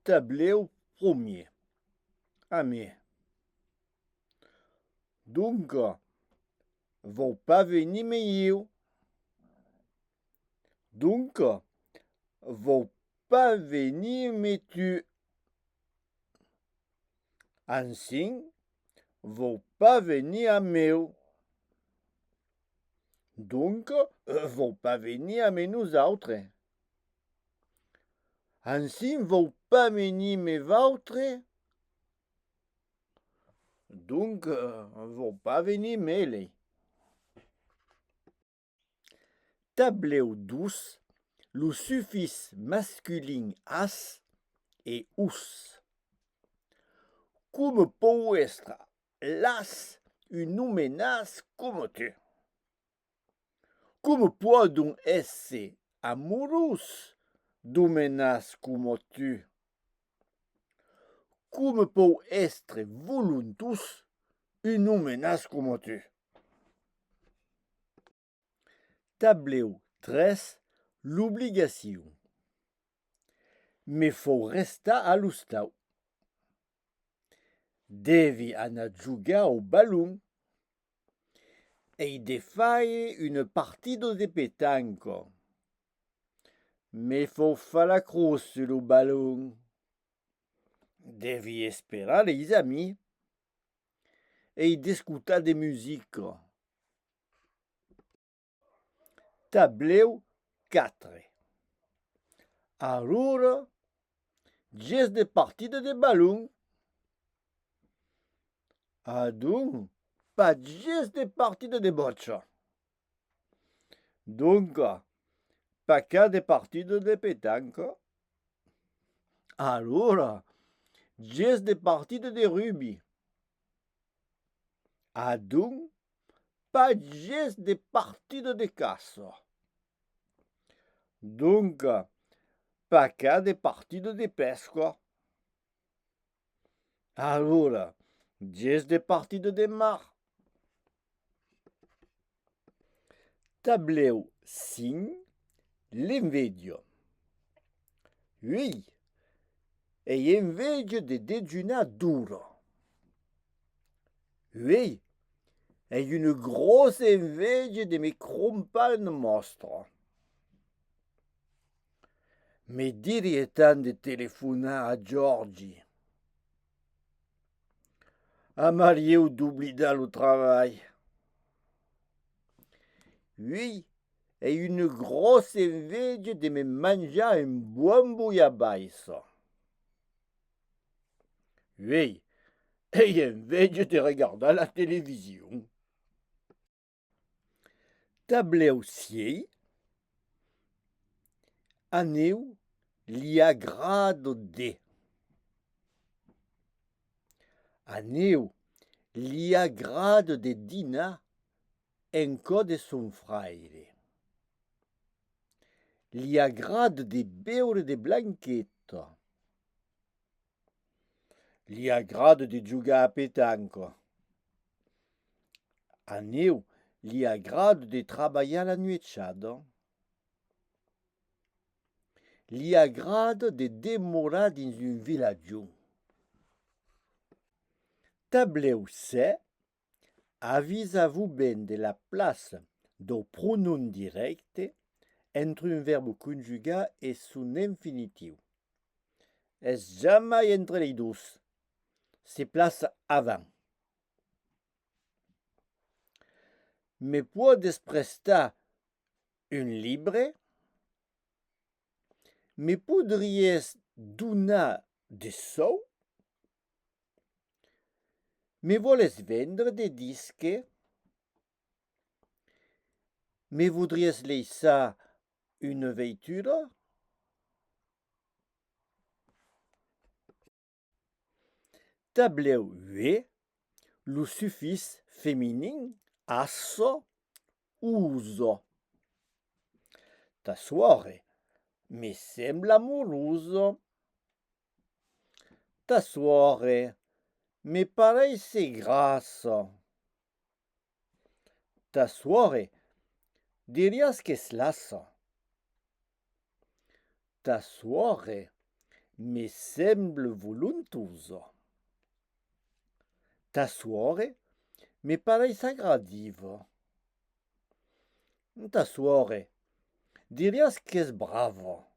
Tableu premier. Ami. Dunque, vou pas venir meu. Dunque, vou pas venir me tu. Assim, vou pas venir a meu. Donc, vou pas venir a me nous autres. Ainsi, vou pas venir me vautre. Donc, vou pas venir mele. Tableu douce, le suffixe masculin as et us. Como pou estra las une numenas como tu. Como podum esse amorus dumenas como tu. Como pou estre voluntus une numenas como tu. Tableu 3, l'obligation. Me faut resta a l'ustau. Devi anar jugar au ballon. E de fare une partida de petanque. Me faut fa la croce sur le ballon. Devi esperar les amis. E discutar de musique. Tableu 4. Allora, gest de partida de ballon. Adon, pas gest de partida de boccia. Donc, pas qu'à de partida de petanque. Allora, gest de partida de rugby. Adon, pas gest de partida de caça. Donc, pas qu'à de partida de pesca. Allora, gest de partida de mar. Tableu 5, l'invedio. Oui, e invedio de déjeuner duro. Oui, e une grosse invedia de mes crumpalnes monstres. Me diria tant de téléphonar a Georgie. A Marieu d'oublier le travail. Oui, et une grosse invedia de me manger un bon bouillabaisse. Oui, et invedia de regarder la télévision. Tableu 6. Aneu li agrado de. Aneu li agrado de dinar enco de son fraire. Li agrado de beure de blanqueta. Li agrado de jugar a petanque. Aneu li agrado de trabalhar la nuitchada. Li agrado de demorar dins un villaggio. Tableu 7. Avisez-vous ben de la place do pronom directe entre un verbe conjugat et son infinitiu. Es jamais entre les deux. C'est place avant. Me podes prestar un libre? Me podries donar de sou? Me voles vendre des disques? Me voudries laissar une voiture? Tableu 8, le suffixe féminin asso, uso. Ta suore me sembla amoroso. Ta suore me parece grasso. Ta suore dirías que es lasso. Ta suore me semble voluntuoso. Ta suore me parei sagradivo. Ta suore, dirias que és bravo.